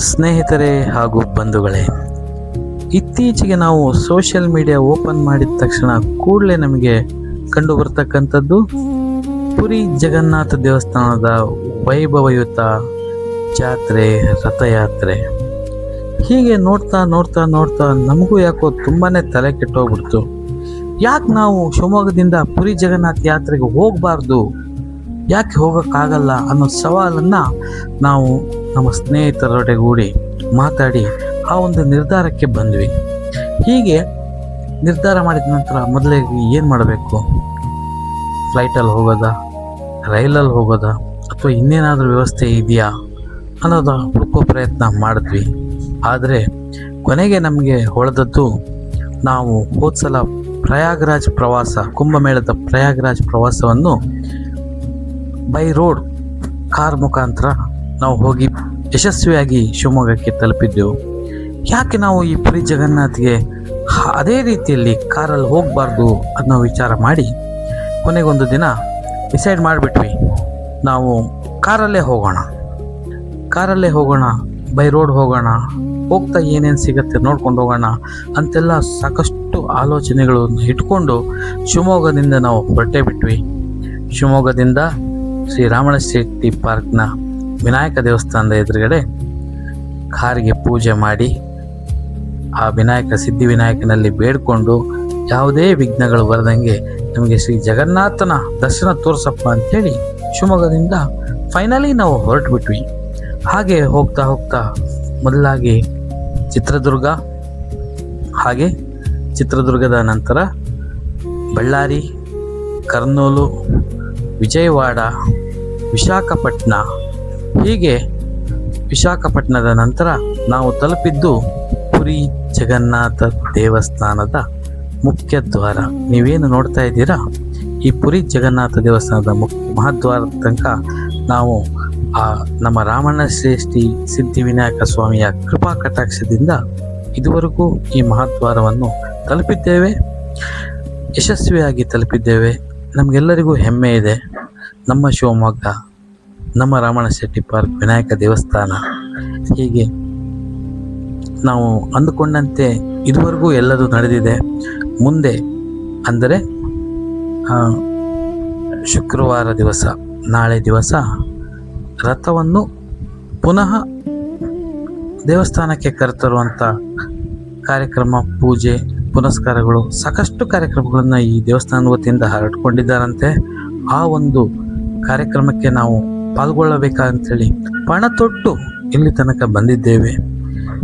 ಸ್ನೇಹಿತರೆ ಹಾಗೂ ಬಂಧುಗಳೇ, ಇತ್ತೀಚೆಗೆ ನಾವು ಸೋಷಿಯಲ್ ಮೀಡಿಯಾ ಓಪನ್ ಮಾಡಿದ ತಕ್ಷಣ ಕೂಡಲೇ ನಮಗೆ ಕಂಡು ಬರ್ತಕ್ಕಂಥದ್ದು ಪುರಿ ಜಗನ್ನಾಥ ದೇವಸ್ಥಾನದ ವೈಭವಯುತ ಜಾತ್ರೆ, ರಥಯಾತ್ರೆ. ಹೀಗೆ ನೋಡ್ತಾ ನೋಡ್ತಾ ನೋಡ್ತಾ ನಮಗೂ ಯಾಕೋ ತುಂಬಾ ತಲೆ ಕೆಟ್ಟೋಗ್ಬಿಡ್ತು. ಯಾಕೆ ನಾವು ಶಿವಮೊಗ್ಗದಿಂದ ಪುರಿ ಜಗನ್ನಾಥ ಯಾತ್ರೆಗೆ ಹೋಗಬಾರ್ದು, ಯಾಕೆ ಹೋಗೋಕ್ಕಾಗಲ್ಲ ಅನ್ನೋ ಸವಾಲನ್ನು ನಾವು ನಮ್ಮ ಸ್ನೇಹಿತರೊಡಗೂಡಿ ಮಾತಾಡಿ ಆ ಒಂದು ನಿರ್ಧಾರಕ್ಕೆ ಬಂದ್ವಿ. ಹೀಗೆ ನಿರ್ಧಾರ ಮಾಡಿದ ನಂತರ ಮೊದಲಿಗೆ ಏನು ಮಾಡಬೇಕು, ಫ್ಲೈಟಲ್ಲಿ ಹೋಗೋದಾ, ರೈಲಲ್ಲಿ ಹೋಗೋದಾ, ಅಥವಾ ಇನ್ನೇನಾದರೂ ವ್ಯವಸ್ಥೆ ಇದೆಯಾ ಅನ್ನೋದು ಹುಡುಕೋ ಪ್ರಯತ್ನ ಮಾಡಿದ್ವಿ. ಆದರೆ ಕೊನೆಗೆ ನಮಗೆ ಹೊಳೆದದ್ದು, ನಾವು ಹೋದ ಸಲ ಪ್ರಯಾಗ್ರಾಜ್ ಪ್ರವಾಸ, ಕುಂಭಮೇಳದ ಪ್ರಯಾಗ್ರಾಜ್ ಪ್ರವಾಸವನ್ನು ಬೈ ರೋಡ್ ಕಾರ್ ಮುಖಾಂತರ ನಾವು ಹೋಗಿ ಯಶಸ್ವಿಯಾಗಿ ಶಿವಮೊಗ್ಗಕ್ಕೆ ತಲುಪಿದ್ದೆವು. ಯಾಕೆ ನಾವು ಈ ಪುರಿ ಜಗನ್ನಾಥ್ಗೆ ಅದೇ ರೀತಿಯಲ್ಲಿ ಕಾರಲ್ಲಿ ಹೋಗಬಾರ್ದು ಅನ್ನೋ ವಿಚಾರ ಮಾಡಿ ಕೊನೆಗೊಂದು ದಿನ ಡಿಸೈಡ್ ಮಾಡಿಬಿಟ್ವಿ, ನಾವು ಕಾರಲ್ಲೇ ಹೋಗೋಣ, ಬೈ ರೋಡ್ ಹೋಗೋಣ, ಹೋಗ್ತಾ ಏನೇನು ಸಿಗುತ್ತೆ ನೋಡ್ಕೊಂಡು ಹೋಗೋಣ ಅಂತೆಲ್ಲ ಸಾಕಷ್ಟು ಆಲೋಚನೆಗಳನ್ನು ಇಟ್ಕೊಂಡು ಶಿವಮೊಗ್ಗದಿಂದ ನಾವು ಹೊರಟೇ ಬಿಟ್ವಿ. ಶಿವಮೊಗ್ಗದಿಂದ ಶ್ರೀ ರಾಮಣ ಶೆಟ್ಟಿ ಪಾರ್ಕ್ನ ವಿನಾಯಕ ದೇವಸ್ಥಾನದ ಎದುರುಗಡೆ ಕಾರಿಗೆ ಪೂಜೆ ಮಾಡಿ ಆ ಸಿದ್ಧಿವಿನಾಯಕನಲ್ಲಿ ಬೇಡ್ಕೊಂಡು ಯಾವುದೇ ವಿಘ್ನಗಳು ಬರದಂಗೆ ನಮಗೆ ಶ್ರೀ ಜಗನ್ನಾಥನ ದರ್ಶನ ತೋರಿಸಪ್ಪ ಅಂಥೇಳಿ ಶಿವಮೊಗ್ಗದಿಂದ ಫೈನಲಿ ನಾವು ಹೊರಟುಬಿಟ್ವಿ. ಹಾಗೆ ಹೋಗ್ತಾ ಹೋಗ್ತಾ ಮೊದಲಾಗಿ ಚಿತ್ರದುರ್ಗ, ಹಾಗೆ ಚಿತ್ರದುರ್ಗದ ನಂತರ ಬಳ್ಳಾರಿ, ಕರ್ನೂಲು, ವಿಜಯವಾಡ, ವಿಶಾಖಪಟ್ಟಣ, ಹೀಗೆ ವಿಶಾಖಪಟ್ಟಣದ ನಂತರ ನಾವು ತಲುಪಿದ್ದು ಪುರಿ ಜಗನ್ನಾಥ ದೇವಸ್ಥಾನದ ಮುಖ್ಯ ದ್ವಾರ. ನೀವೇನು ನೋಡ್ತಾ ಇದ್ದೀರಾ, ಈ ಪುರಿ ಜಗನ್ನಾಥ ದೇವಸ್ಥಾನದ ಮಹಾದ್ವಾರದ ತನಕ ನಾವು ನಮ್ಮ ರಾಮಣ್ಣ ಶ್ರೇಷ್ಠಿ ಸಿದ್ಧಿವಿನಾಯಕ ಸ್ವಾಮಿಯ ಕೃಪಾ ಕಟಾಕ್ಷದಿಂದ ಇದುವರೆಗೂ ಈ ಮಹಾದ್ವಾರವನ್ನು ತಲುಪಿದ್ದೇವೆ, ಯಶಸ್ವಿಯಾಗಿ ತಲುಪಿದ್ದೇವೆ. ನಮಗೆಲ್ಲರಿಗೂ ಹೆಮ್ಮೆ ಇದೆ. ನಮ್ಮ ಶಿವಮೊಗ್ಗ, ನಮ್ಮ ರಾಮಣ್ಣ ಶೆಟ್ಟಿ ಪಾರ್ಕ್ ವಿನಾಯಕ ದೇವಸ್ಥಾನ, ಹೀಗೆ ನಾವು ಅಂದುಕೊಂಡಂತೆ ಇದುವರೆಗೂ ಎಲ್ಲದೂ ನಡೆದಿದೆ. ಮುಂದೆ ಅಂದರೆ ಶುಕ್ರವಾರ ದಿವಸ, ನಾಳೆ ದಿವಸ ರಥವನ್ನು ಪುನಃ ದೇವಸ್ಥಾನಕ್ಕೆ ಕರೆತರುವಂಥ ಕಾರ್ಯಕ್ರಮ, ಪೂಜೆ ಪುನಸ್ಕಾರಗಳು, ಸಾಕಷ್ಟು ಕಾರ್ಯಕ್ರಮಗಳನ್ನು ಈ ದೇವಸ್ಥಾನದ ವತಿಯಿಂದ ಹರಡಿಕೊಂಡಿದ್ದಾರಂತೆ. ಆ ಒಂದು ಕಾರ್ಯಕ್ರಮಕ್ಕೆ ನಾವು ಪಾಲ್ಗೊಳ್ಳಬೇಕಂತೇಳಿ ಪಣ ತೊಟ್ಟು ಇಲ್ಲಿ ತನಕ ಬಂದಿದ್ದೇವೆ.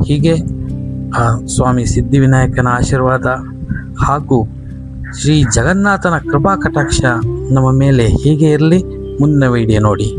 ಹೀಗೆ ಆ ಸ್ವಾಮಿ ಸಿದ್ಧಿವಿನಾಯಕನ ಆಶೀರ್ವಾದ ಹಾಗೂ ಶ್ರೀ ಜಗನ್ನಾಥನ ಕೃಪಾ ಕಟಾಕ್ಷ ನಮ್ಮ ಮೇಲೆ ಹೀಗೆ ಇರಲಿ. ಮುಂದಿನ ವಿಡಿಯೋ ನೋಡಿ.